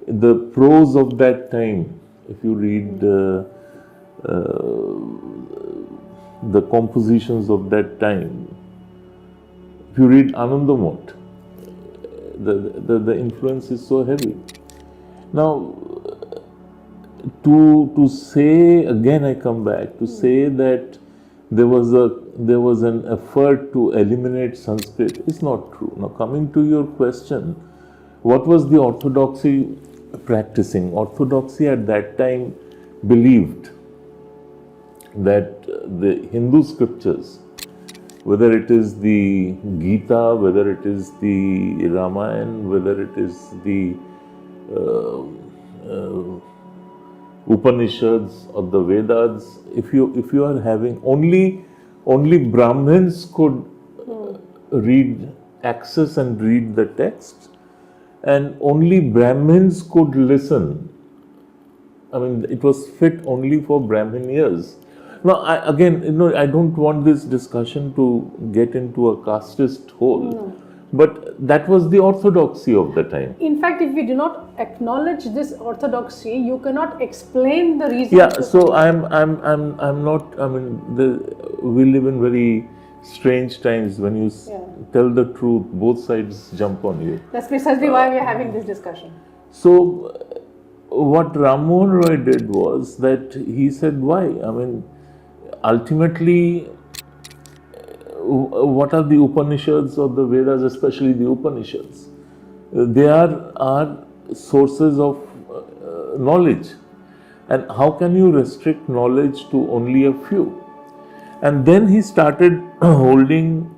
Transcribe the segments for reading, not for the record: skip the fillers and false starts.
the prose of that time, if you read the compositions of that time, if you read Anandamot, the influence is so heavy. Now, to say, again I come back, to say that there was an effort to eliminate Sanskrit is not true. Now, coming to your question, what was the Orthodoxy practicing? Orthodoxy at that time believed that the Hindu scriptures, whether it is the Gita, whether it is the Ramayana, whether it is the Upanishads or the Vedas, if you are having only Brahmins could read, access and read the text, and only Brahmins could listen. I mean, it was fit only for Brahmin ears. Now, I don't want this discussion to get into a casteist hole. No. But that was the orthodoxy of the time. In fact, if we do not acknowledge this orthodoxy, you cannot explain the reason. Yeah, so I'm not. I mean, we live in very strange times. When you tell the truth, both sides jump on you. That's precisely why we are having this discussion. So, what Rammohan Roy did was that he said, why? I mean, ultimately, what are the Upanishads or the Vedas, especially the Upanishads? They are sources of knowledge. And how can you restrict knowledge to only a few? And then he started holding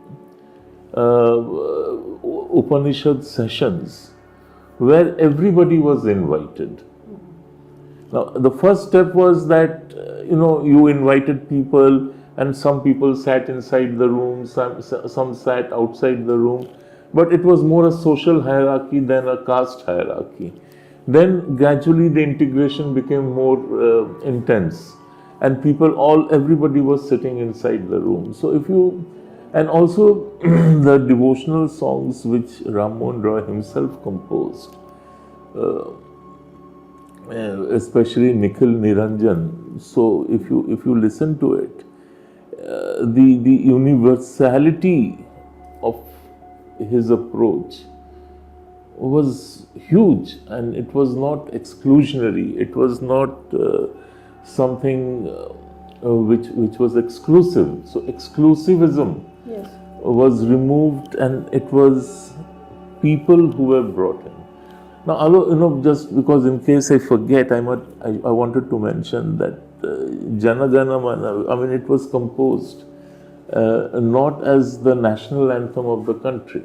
Upanishad sessions where everybody was invited. Now, the first step was that, you invited people, and some people sat inside the room, some sat outside the room, but it was more a social hierarchy than a caste hierarchy. Then gradually the integration became more intense, and everybody was sitting inside the room. So and also the devotional songs which Rammohan Roy himself composed, especially Nikhil Niranjan. So if you listen to it, the universality of his approach was huge, and it was not exclusionary. It was not something which was exclusive. So exclusivism was removed, and it was people who were brought in. Now, although, just because in case I forget, I wanted to mention that Jana Gana Mana, I mean, it was composed not as the national anthem of the country.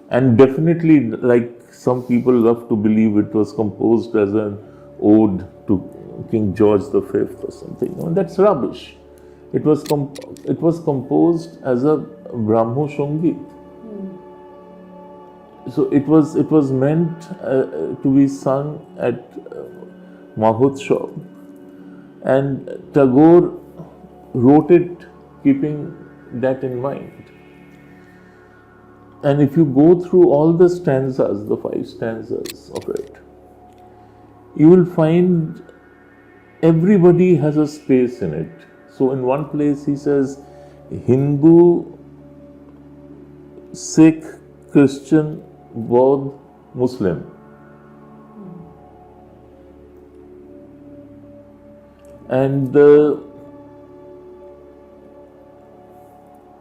And definitely, like some people love to believe, it was composed as an ode to King George V or something. No, that's rubbish. It was composed as a Brahmo Sangeet. So it was meant to be sung at Mahotsav, and Tagore wrote it keeping that in mind. And if you go through all the stanzas, the 5 stanzas of it, you will find everybody has a space in it. So in one place he says Hindu, Sikh, Christian, Buddha, Muslim. And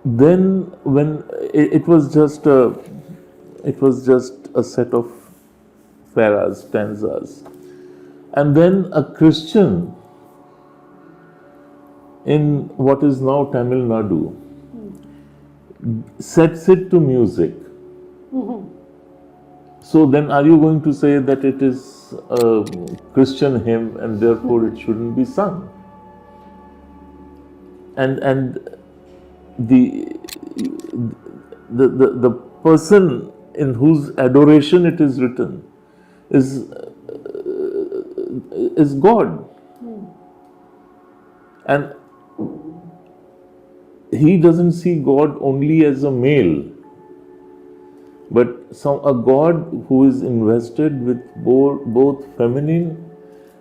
then when it was just a set of paras, stanzas, and then a Christian in what is now Tamil Nadu sets it to music. So then are you going to say that it is a Christian hymn and therefore it shouldn't be sung? And the person in whose adoration it is written is God. And he doesn't see God only as a male. but a god who is invested with both feminine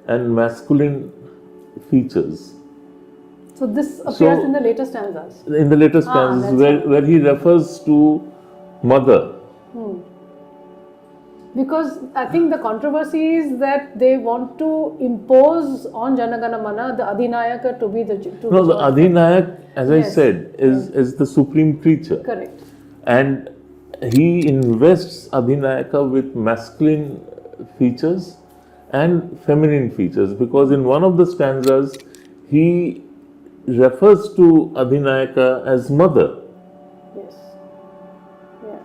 and masculine features. So this appears in the later stanzas. In the later stanzas, where he refers to mother. Because I think the controversy is that they want to impose on Jana Gana Mana the Adinayaka to be the... No, the Adinayak, as I said, is the supreme creature. Correct. And he invests Adinayaka with masculine features and feminine features, because in one of the stanzas he refers to Adinayaka as mother. Yes. Yeah.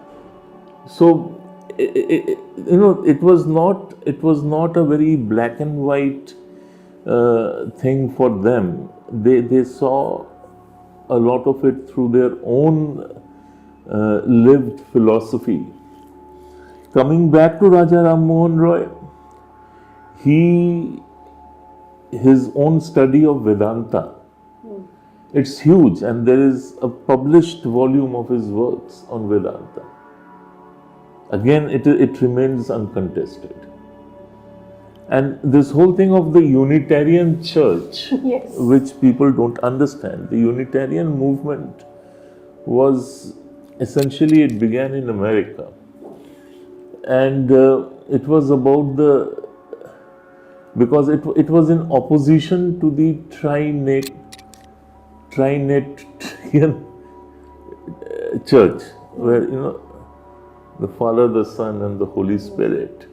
So it was not a very black and white thing for them. They saw a lot of it through their own lived philosophy. Coming back to Raja Rammohan Roy, his own study of Vedanta, it's huge, and there is a published volume of his works on Vedanta. Again, it remains uncontested. And this whole thing of the Unitarian Church, which people don't understand, the Unitarian movement was essentially, it began in America. And it was about because it was in opposition to the Trinitarian Church, where, the Father, the Son, and the Holy Spirit.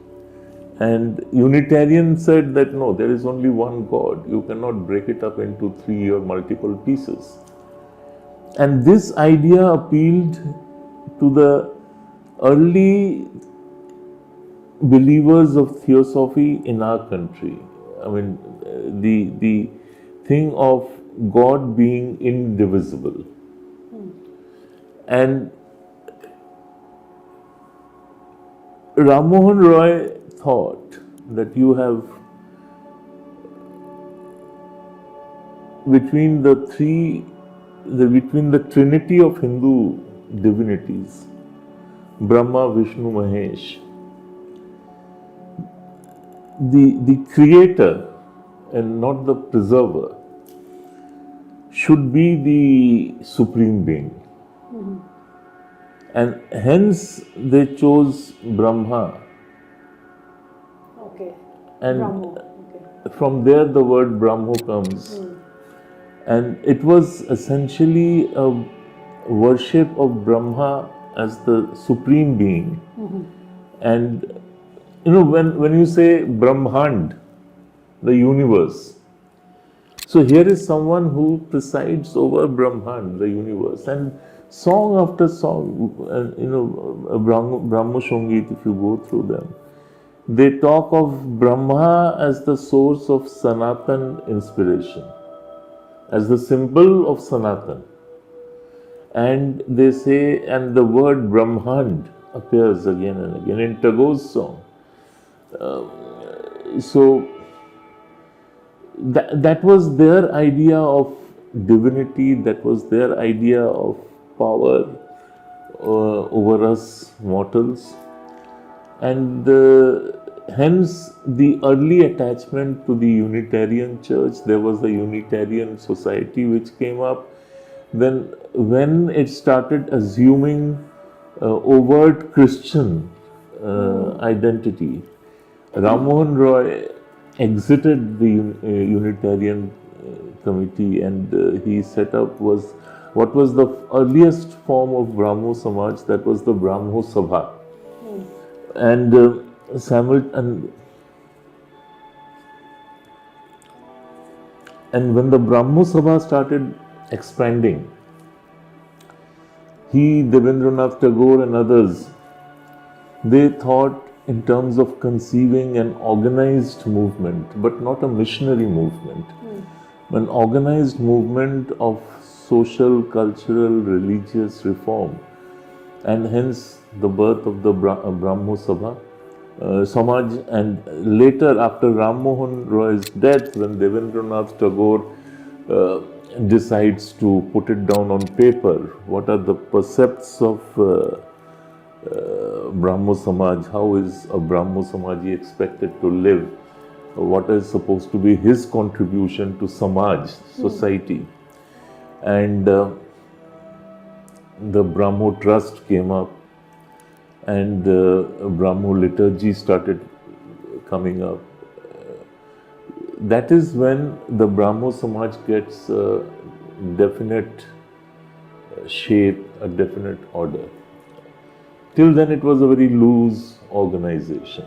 And Unitarian said that no, there is only one God. You cannot break it up into 3 or multiple pieces. And this idea appealed to the early believers of theosophy in our country. I mean, the thing of God being indivisible. And Rammohan Roy thought that you have between the trinity of Hindu divinities, Brahma, Vishnu, Mahesh, the creator and not the preserver should be the supreme being. And hence they chose Brahma. Okay. And Brahmo. Okay. From there the word Brahmo comes. And it was essentially a worship of Brahma as the supreme being. And when you say Brahmand, the universe, so here is someone who presides over Brahmand, the universe. And song after song, Brahmo Sangeet, if you go through them, they talk of Brahma as the source of Sanatana inspiration, as the symbol of Sanatana. And they say, and the word Brahmand appears again and again in Tagore's song. So that was their idea of divinity, that was their idea of power over us mortals. And hence the early attachment to the Unitarian Church. There was the Unitarian Society which came up. Then when it started assuming overt Christian identity, Rammohan Roy exited the Unitarian committee, and he set up what was the earliest form of Brahmo Samaj, that was the Brahmo Sabha. And when the Brahmo Sabha started expanding, Devendra Nath Tagore and others, they thought in terms of conceiving an organized movement, but not a missionary movement. An organized movement of social, cultural, religious reform, and hence the birth of the Brahmo Samaj. And later, after Rammohan Roy's death, when Devendra Nath Tagore decides to put it down on paper, what are the precepts of Brahmo Samaj, how is a Brahmo Samaji expected to live? What is supposed to be his contribution to Samaj, society? And the Brahmo Trust came up, and Brahmo liturgy started coming up. That is when the Brahmo Samaj gets a definite shape, a definite order. Till then it was a very loose organization.